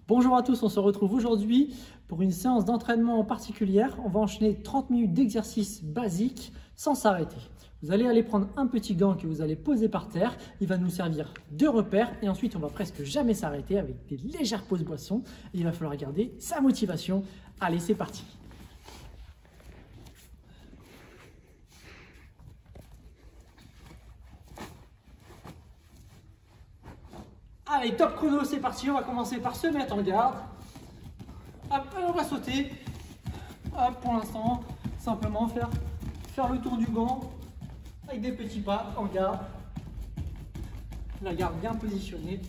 Bonjour à tous, on se retrouve aujourd'hui pour une séance d'entraînement particulière. On va enchaîner 30 minutes d'exercice basique sans s'arrêter. Vous allez aller prendre un petit gant que vous allez poser par terre. Il va nous servir de repère et ensuite on va presque jamais s'arrêter avec des légères pauses boissons. Il va falloir garder sa motivation. Allez, c'est parti. Allez, top chrono, c'est parti. On va commencer par se mettre en garde. Hop, on va sauter. Hop, pour l'instant, simplement faire le tour du gant avec des petits pas en garde. La garde bien positionnée.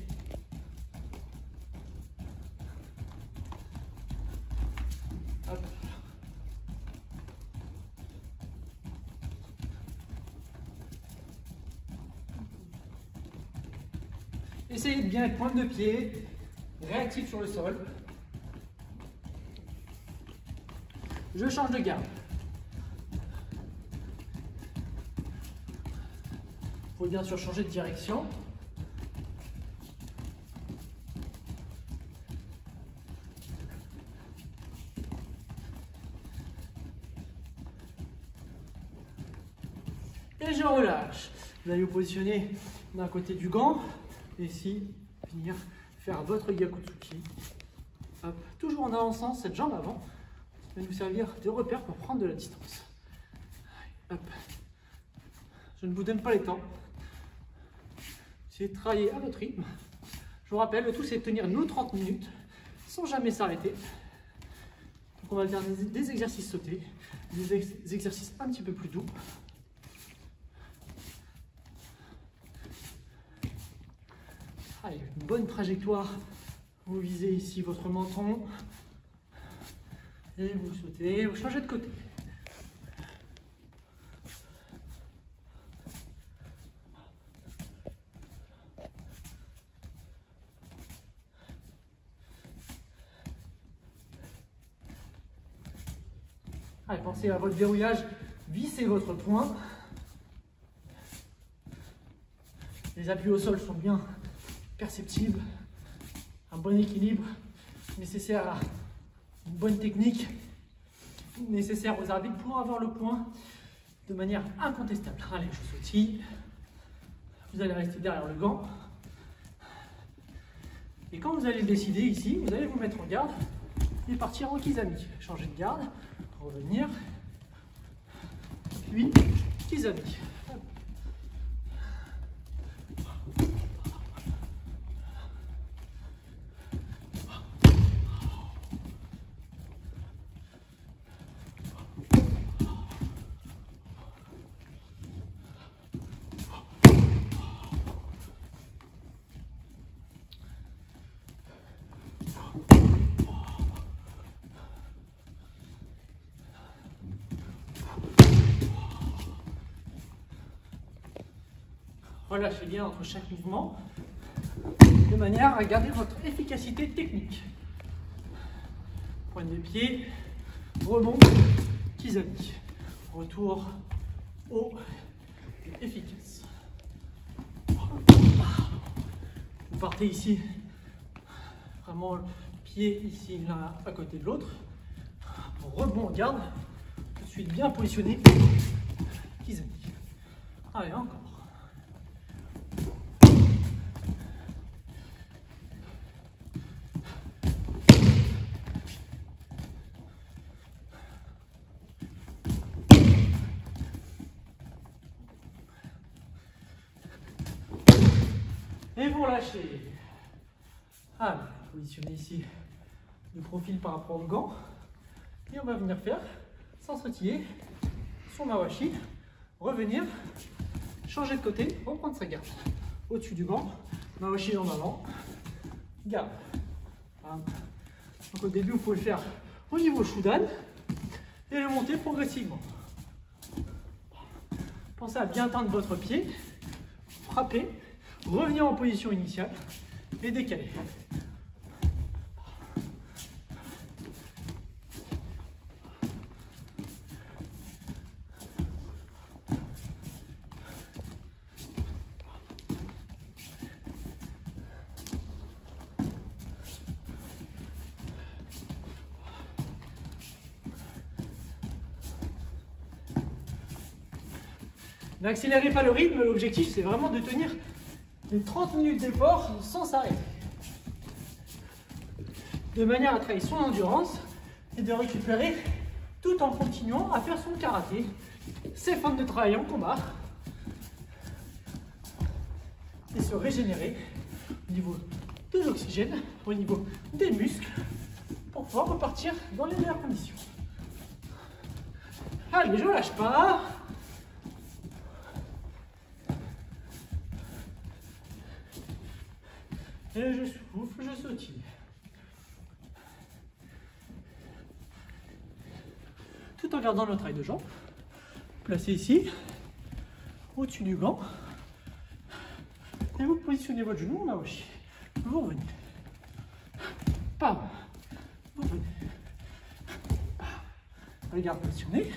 Hop. Essayez de bien être pointe de pied, réactif sur le sol. Je change de garde. Il faut bien sûr changer de direction. Et je relâche. Vous allez vous positionner d'un côté du gant. Et ici, venir faire votre Gyakutsuki. Hop. Toujours en avançant cette jambe avant. Ça va nous servir de repère pour prendre de la distance. Hop. Je ne vous donne pas les temps. Essayez de travailler à votre rythme. Je vous rappelle, le tout c'est de tenir nos 30 minutes sans jamais s'arrêter. Donc on va alterner des exercices sautés, des exercices un petit peu plus doux. Allez, une bonne trajectoire. Vous visez ici votre menton. Et vous sautez, vous changez de côté. Allez, pensez à votre verrouillage. Vissez votre poing. Les appuis au sol sont bien perceptible, un bon équilibre nécessaire à une bonne technique, nécessaire aux arbitres pour avoir le point de manière incontestable. Allez, je sautille. Vous allez rester derrière le gant. Et quand vous allez le décider ici, vous allez vous mettre en garde et partir en Kizami. Changer de garde, revenir, puis Kizami. Relâchez bien entre chaque mouvement, de manière à garder votre efficacité technique. Pointe de pied, rebond, Kizami. Retour haut et efficace. Vous partez ici, vraiment le pied ici, l'un à côté de l'autre. Rebond en garde, tout de suite bien positionné, Kizami. Allez, encore. Et vous relâchez. Allez, positionnez ici le profil par rapport au gant. Et on va venir faire, sans sautiller, son mawashi. Revenir, changer de côté, reprendre sa garde. Au-dessus du gant, mawashi en avant, garde. Donc au début, vous pouvez le faire au niveau Shudan et le monter progressivement. Pensez à bien tendre votre pied, frapper. Revenir en position initiale et décaler. N'accélérez pas le rythme, l'objectif c'est vraiment de tenir les 30 minutes d'effort sans s'arrêter. De manière à travailler son endurance et de récupérer tout en continuant à faire son karaté, ses formes de travail en combat et se régénérer au niveau de l'oxygène, au niveau des muscles pour pouvoir repartir dans les meilleures conditions. Allez, je lâche pas. Et je souffle, je sautille. Tout en gardant le travail de jambes. Placé ici, au-dessus du gant. Et vous positionnez votre genou en mawashi. Vous revenez. Pam. Vous revenez. Regarde positionné.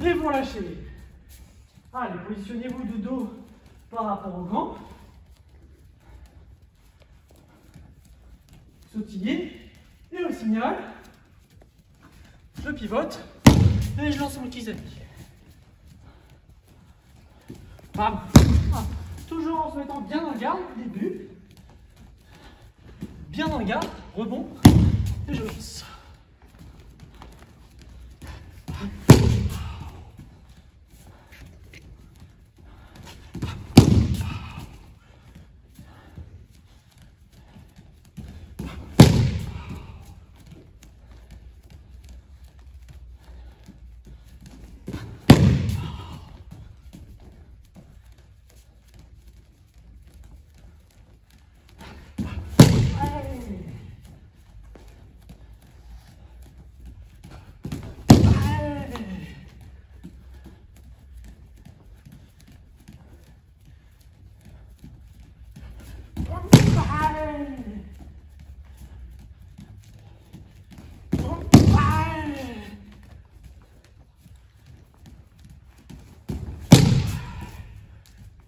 Et vous lâchez. Allez, positionnez-vous de dos par rapport au gant. Sautillez. Et au signal, je pivote et je lance mon kizami. Bam. Ah. Toujours en se mettant bien en garde au début. Bien en garde, rebond. Et je lance.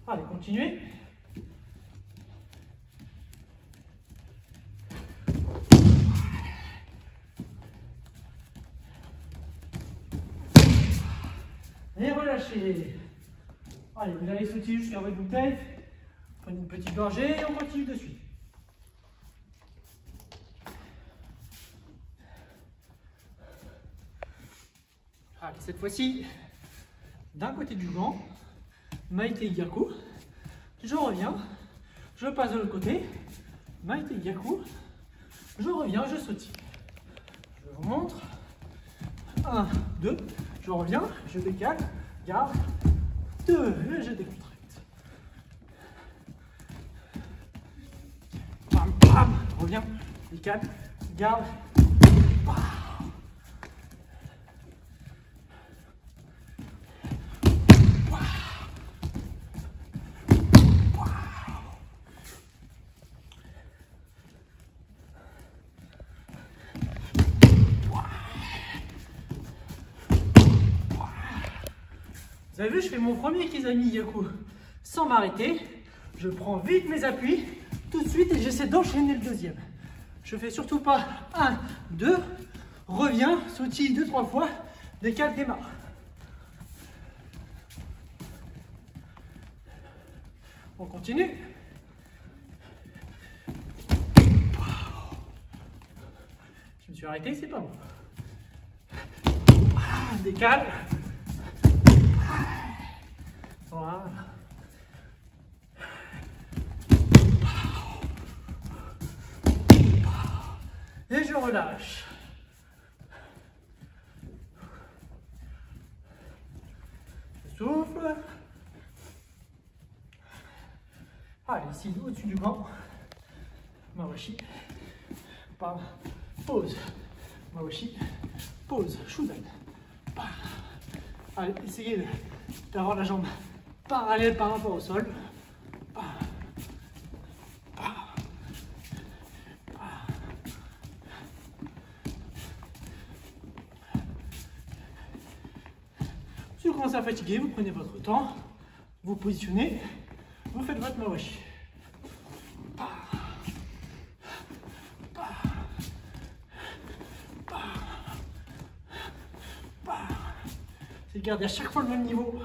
Allez, continuez. Et relâchez. Allez, vous allez sauter jusqu'à votre bouteille. Prenez une petite gorgée et on continue de suite. Allez, cette fois-ci, d'un côté du gant, Maite Gyaku, je reviens, je passe de l'autre côté, Maite Gyaku, je reviens, je sautille. Je vous montre. 1, 2, je reviens, je décale, garde, 2, et je décontracte. Bam, bam, reviens, décale, garde, bam. Vous avez vu, je fais mon premier Kizami Gyaku sans m'arrêter. Je prends vite mes appuis tout de suite et j'essaie d'enchaîner le deuxième. Je fais surtout pas 1, 2, reviens, sautille 2-3 fois, décale, démarre. On continue. Je me suis arrêté, c'est pas bon. Décale. Voilà. Et je relâche. Je souffle. Allez, ici, au-dessus du gant. Mawashi. Bam. Pause. Mawashi. Pause. Shudan. Allez, essayez de d'avoir la jambe parallèle par rapport au sol. Si vous commencez à fatiguer, vous prenez votre temps, vous positionnez, vous faites votre mawashi. C'est de garder à chaque fois le même niveau.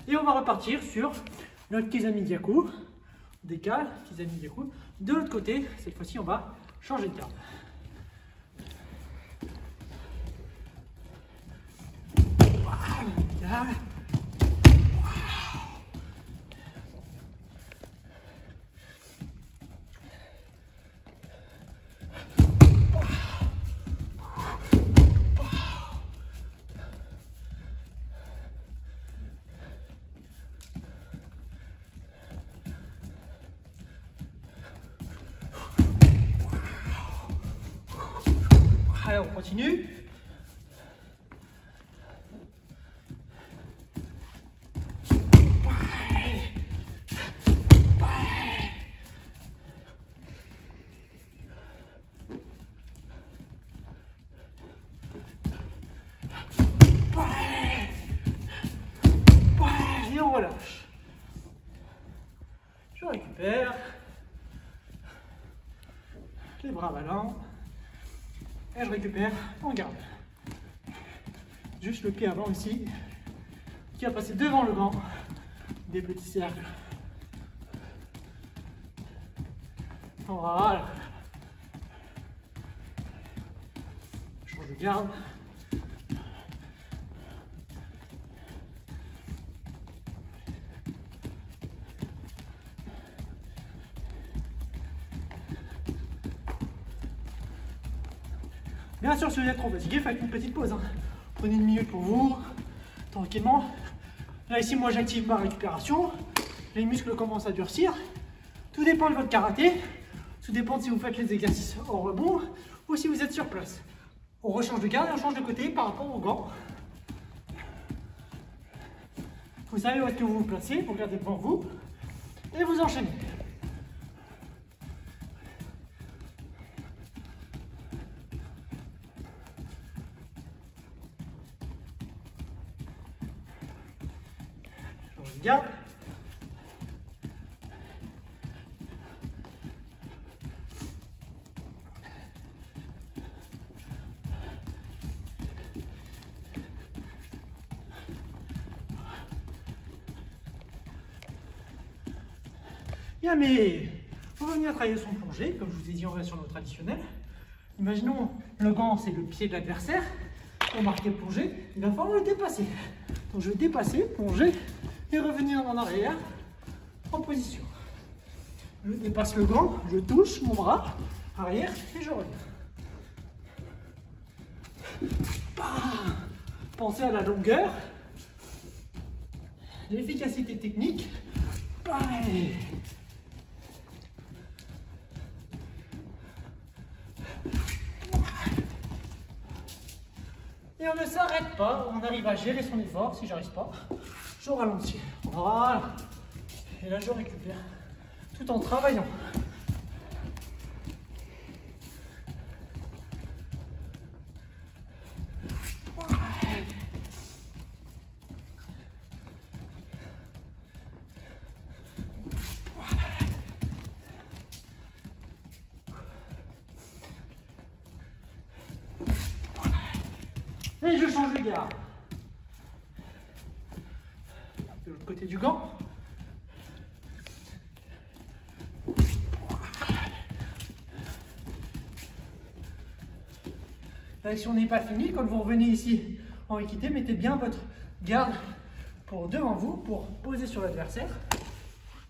Et on va repartir sur notre Kizami Gyaku. On décale, Kizami Gyaku. De l'autre côté, cette fois-ci, on va changer de garde. Allez, on continue. Et on relâche. Je récupère. Les bras ballants. Et je récupère en garde. Juste le pied avant ici, qui va passer devant le gant. Des petits cercles. Voilà. Je change de garde. Bien sûr, si vous êtes trop fatigué, faites une petite pause. Prenez une minute pour vous, tranquillement. Là, ici, moi, j'active ma récupération. Les muscles commencent à durcir. Tout dépend de votre karaté. Tout dépend de si vous faites les exercices au rebond ou si vous êtes sur place. On rechange de garde et on change de côté par rapport aux gants. Vous savez où est-ce que vous vous placez, vous regardez devant vous et vous enchaînez. Garde. Bien, mais on va venir travailler son plongé, comme je vous ai dit, on va sur le traditionnel. Imaginons le gant, c'est le pied de l'adversaire. Pour marquer le plongé, il va falloir le dépasser. Donc je vais dépasser, plonger et revenir en arrière en position. Je dépasse le gant, je touche mon bras arrière et je reviens. Pensez à la longueur, l'efficacité technique. Pareil. Et on ne s'arrête pas, on arrive à gérer son effort. Si j'arrive pas, je ralentis. Voilà. Et là, je récupère tout en travaillant. Et je change de garde. De l'autre côté du gant. Si on n'est pas fini, quand vous revenez ici en équité, mettez bien votre garde pour devant vous, pour poser sur l'adversaire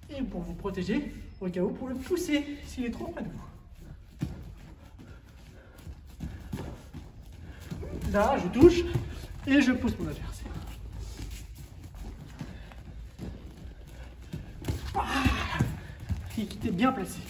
et pour vous protéger au cas où, pour le pousser s'il est trop près de vous. Là, je touche et je pousse mon adversaire. Équité bien placée.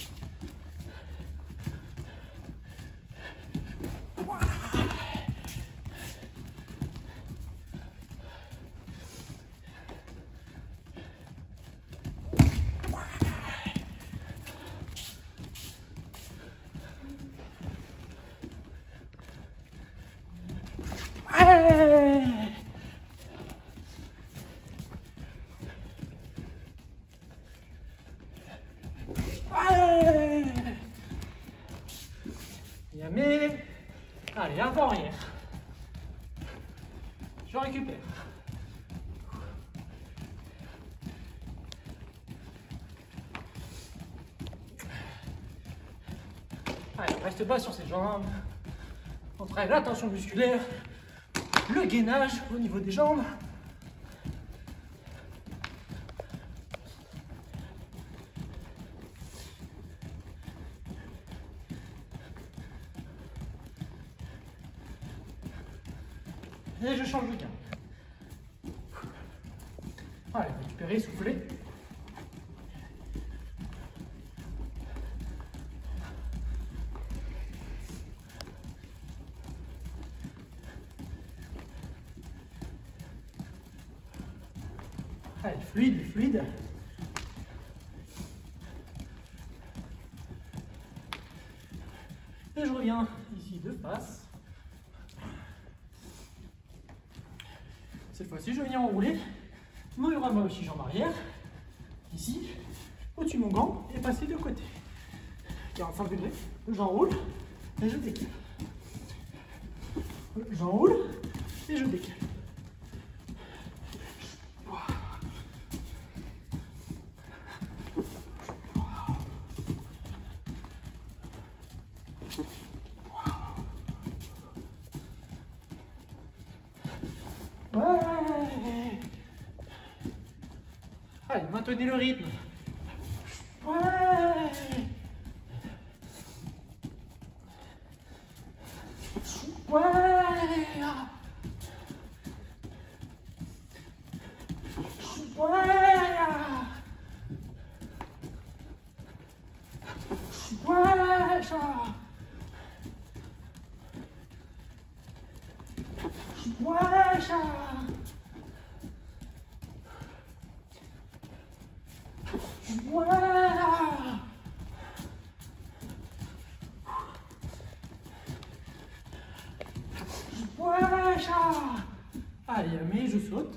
Yamé. Allez, un pas en arrière. Je récupère. Allez, on reste pas sur ses jambes. On travaille la tension musculaire, le gainage au niveau des jambes. Et je change de gain. Allez, récupérer, souffler. Allez, fluide, fluide. Et je reviens ici de face. Cette fois-ci, je viens enrouler mon bras aussi, jambe arrière, ici, au-dessus de mon gant, et passer de côté. 45 degrés, j'enroule et je décale. J'enroule et je décale. Ouais. Allez, maintenez le rythme. Ouais. Ouais. Allez, mais je saute.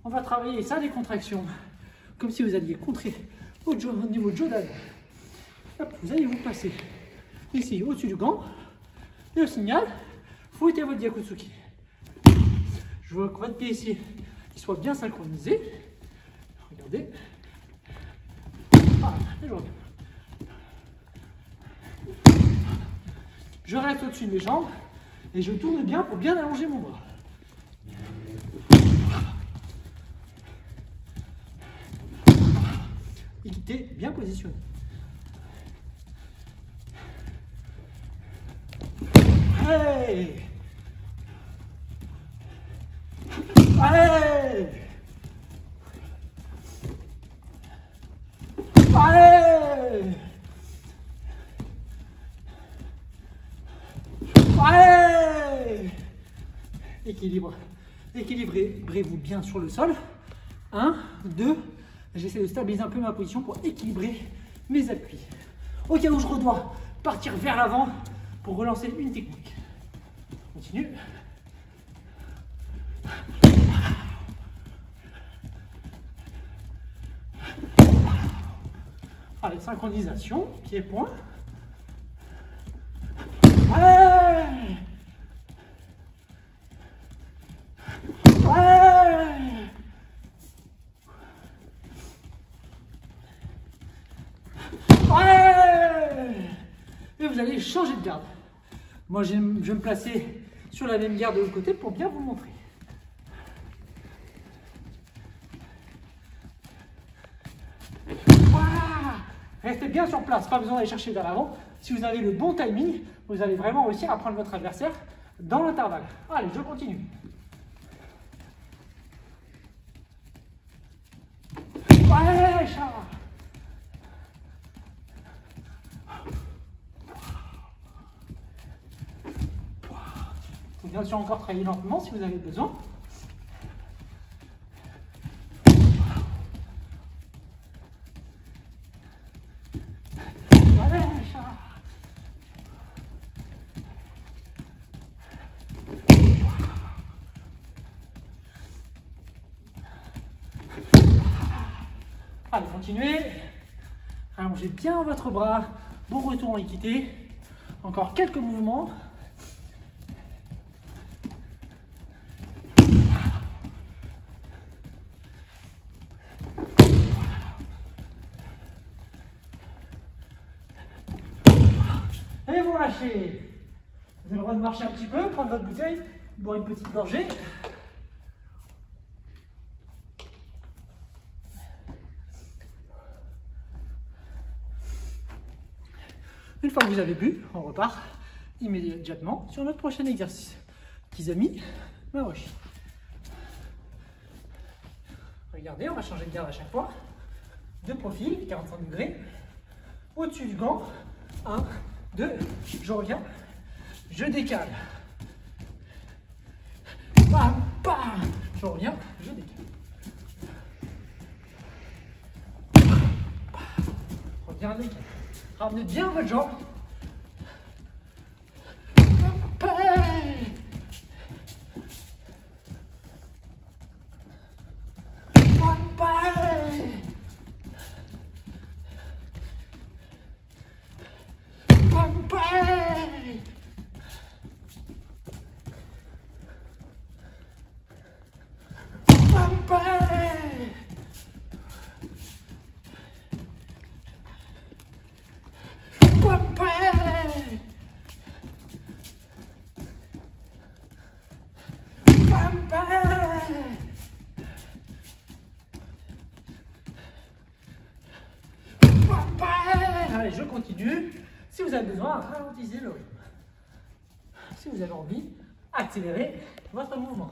On va travailler ça, des contractions, comme si vous alliez contrer au niveau de dos d'avant. Vous allez vous passer ici au-dessus du gant. Et au signal, fouettez votre Gyakutsuki. Je veux que votre pied ici il soit bien synchronisé. Regardez. Voilà, et je reviens. Je reste au-dessus de mes jambes et je tourne bien pour bien allonger mon bras. Équité bien positionnée. Hey! Allez! Allez! Allez! Équilibre. Équilibrez-vous bien sur le sol. 1, 2. J'essaie de stabiliser un peu ma position pour équilibrer mes appuis. Au cas où je dois partir vers l'avant pour relancer une technique. Continue. Allez, synchronisation, pied-point. Ouais! Ouais! Ouais! Et vous allez changer de garde. Moi, je vais me placer sur la même garde de l'autre côté pour bien vous montrer. Restez bien sur place, pas besoin d'aller chercher vers l'avant. Si vous avez le bon timing, vous allez vraiment réussir à prendre votre adversaire dans l'intervalle. Allez, je continue. Ouais, chat. bien sûr encore travailler lentement si vous avez besoin. Allez, continuez. Allongez bien votre bras. Bon retour en équité. Encore quelques mouvements. Et vous lâchez. Vous avez le droit de marcher un petit peu, prendre votre bouteille, boire une petite gorgée. Une fois que vous avez bu, on repart immédiatement sur notre prochain exercice. Kizami Mawashi. Regardez, on va changer de garde à chaque fois. De profil, 45 degrés. Au-dessus du gant. 1, 2, je reviens. Je décale. Bam, bam. Je reviens, je décale. Reviens, décale. Ramenez bien votre jambe. Allez, je continue. Si vous avez besoin, ralentissez le rythme. Si vous avez envie, accélérez votre mouvement.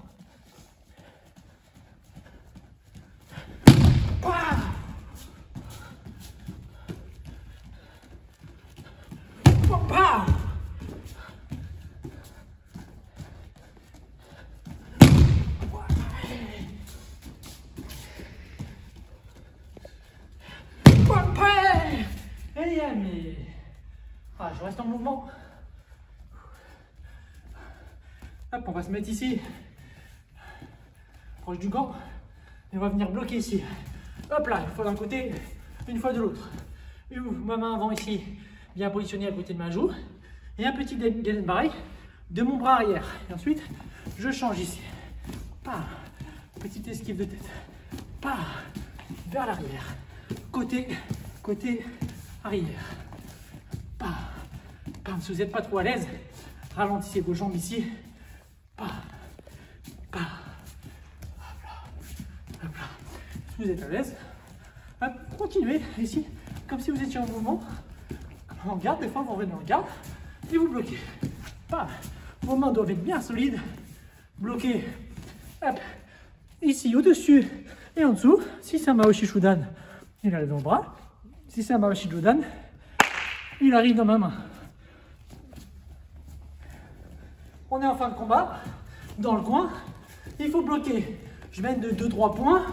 Ah, je reste en mouvement. Hop, on va se mettre ici, proche du gant, et on va venir bloquer ici. Hop là, une fois d'un côté, une fois de l'autre. Ma main avant ici, bien positionnée à côté de ma joue, et un petit pareil de mon bras arrière. Et ensuite, je change ici. Petite esquive de tête. Vers l'arrière. Côté, arrière. Si vous n'êtes pas trop à l'aise, ralentissez vos jambes ici. Hop là. Si vous êtes à l'aise, continuez ici, comme si vous étiez en mouvement. En garde, des fois vous revenez en garde et vous bloquez. Vos mains doivent être bien solides. Bloquez. Ici, au-dessus et en dessous. Si c'est un Mawashi Shudan, il arrive dans le bras. Si c'est un Mawashi Shudan, il arrive dans ma main. On est en fin de combat, dans le coin, il faut bloquer. Je mène de 2-3 points.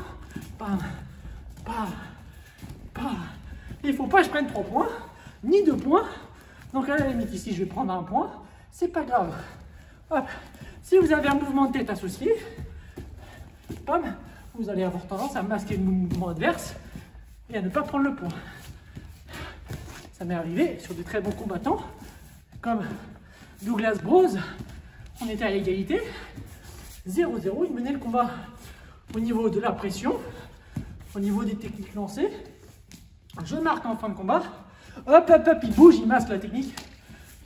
Il ne faut pas que je prenne 3 points, ni 2 points. Donc à la limite ici, je vais prendre 1 point. C'est pas grave. Si vous avez un mouvement de tête associé, vous allez avoir tendance à masquer le mouvement adverse et à ne pas prendre le point. Ça m'est arrivé sur de très bons combattants, comme Douglas Bros. On était à l'égalité, 0-0, il menait le combat au niveau de la pression, au niveau des techniques lancées. Je marque en fin de combat, il bouge, il masque la technique.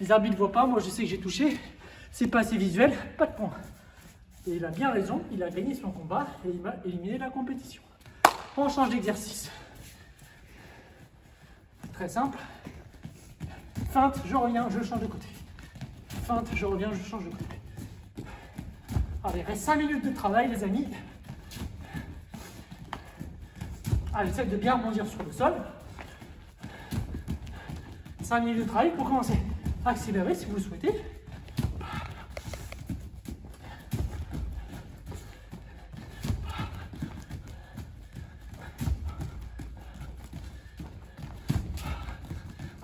Les arbitres ne voient pas, moi je sais que j'ai touché, c'est pas assez visuel, pas de point. Et il a bien raison, il a gagné son combat et il m'a éliminé la compétition. On change d'exercice. Très simple. Feinte, je reviens, je change de côté. Feinte, je reviens, je change de côté. Allez, il reste 5 minutes de travail, les amis. Allez, j'essaie de bien rebondir sur le sol. 5 minutes de travail pour commencer à accélérer si vous le souhaitez.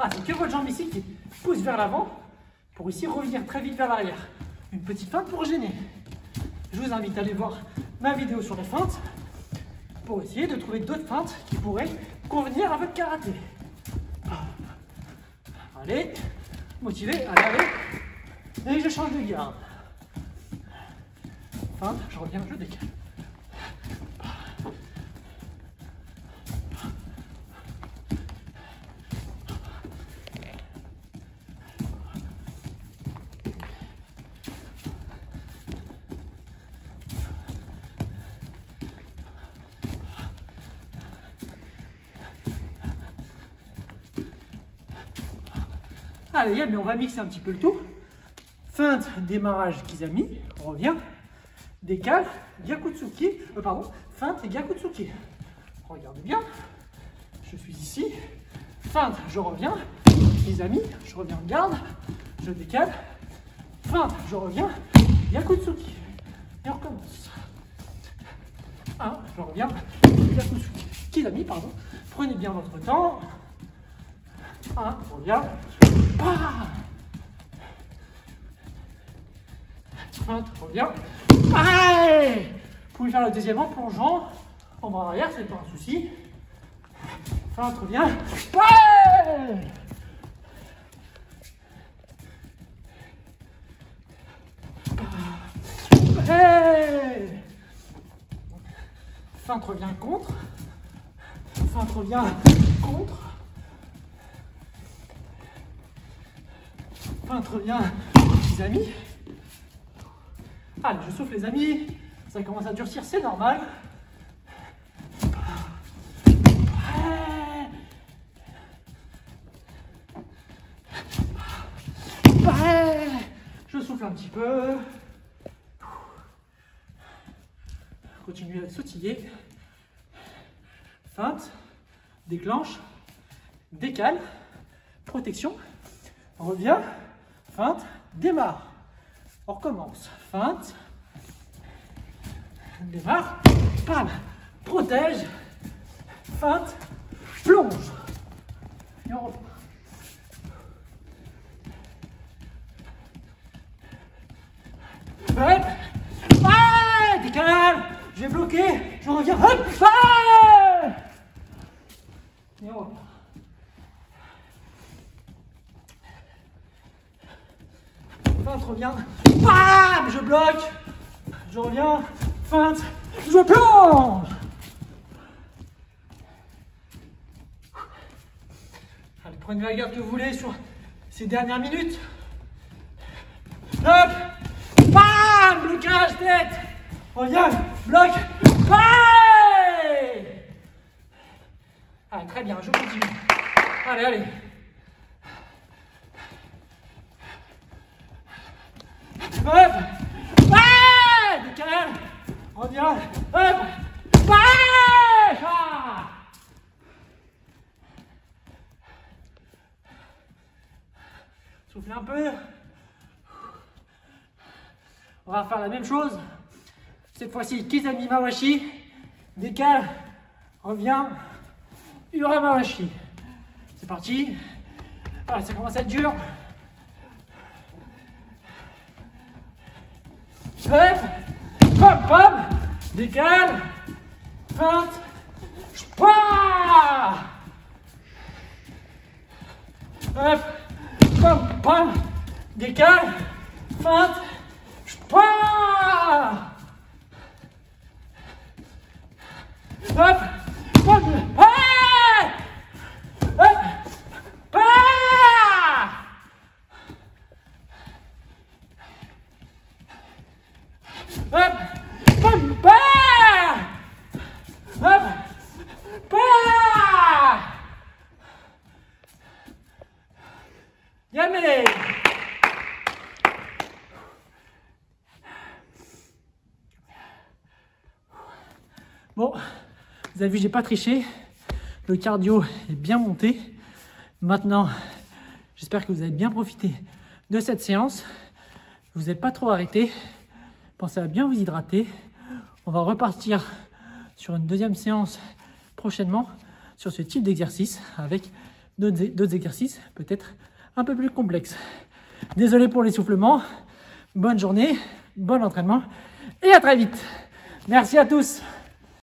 Ah, c'est que votre jambe ici qui pousse vers l'avant pour ici revenir très vite vers l'arrière. Une petite feinte pour gêner. Je vous invite à aller voir ma vidéo sur les feintes pour essayer de trouver d'autres feintes qui pourraient convenir à votre karaté. Allez, motivé, allez. Et je change de garde. Feinte, je reviens, je décale. Allez, mais on va mixer un petit peu le tout. Feinte, démarrage, Kizami, on revient. Décale, Gyakutsuki, feinte et Gyakutsuki. Regardez bien, je suis ici. Feinte, je reviens. Kizami, je reviens en garde. Je décale. Feinte, je reviens. Gyakutsuki. Et on recommence. 1, je reviens. Gyakutsuki. Kizami, pardon. Prenez bien votre temps. 1, je reviens. Feinte, reviens. Allez, vous pouvez faire le deuxième en plongeant. En bras arrière, c'est pas un souci. Feinte, reviens. Ouais. Hey. Feinte, revient contre. Feinte, revient contre. Feinte, revient, les amis. Allez, je souffle les amis. Ça commence à durcir, c'est normal. Je souffle un petit peu. Continuez à sautiller. Feinte, déclenche, décale, protection, revient, feinte, démarre. On recommence. Feinte, démarre, bam, protège, feinte, plonge. Et on reprend. Hop, ah, décale, je vais bloquer, je reviens, hop, ah, et on reprend. Feinte, reviens, bam, je bloque, je reviens, feinte, je plonge. Allez, prenez la garde que vous voulez sur ces dernières minutes. Hop, bam, blocage tête, reviens, bloc, allez. Allez, très bien, je continue. Allez, allez. Hop, ouais, décale, reviens, hop, ouais, ah. Soufflez un peu. On va faire la même chose. Cette fois-ci, Kizami Mawashi, décale, reviens, Ura Mawashi. C'est parti. Ah, ça commence à être dur. Hop, pop, pop, décale, feinte, pas. Hop, pop, pop, décale, feinte, pas. Hop, pop, hey, hop, pas. Hop, pam, pa, hop, pa. Yamé. Bon, vous avez vu, j'ai pas triché. Le cardio est bien monté. Maintenant, j'espère que vous avez bien profité de cette séance. Vous n'êtes pas trop arrêté. Pensez à bien vous hydrater. On va repartir sur une deuxième séance prochainement sur ce type d'exercice avec d'autres exercices peut-être un peu plus complexes. Désolé pour l'essoufflement. Bonne journée, bon entraînement et à très vite. Merci à tous.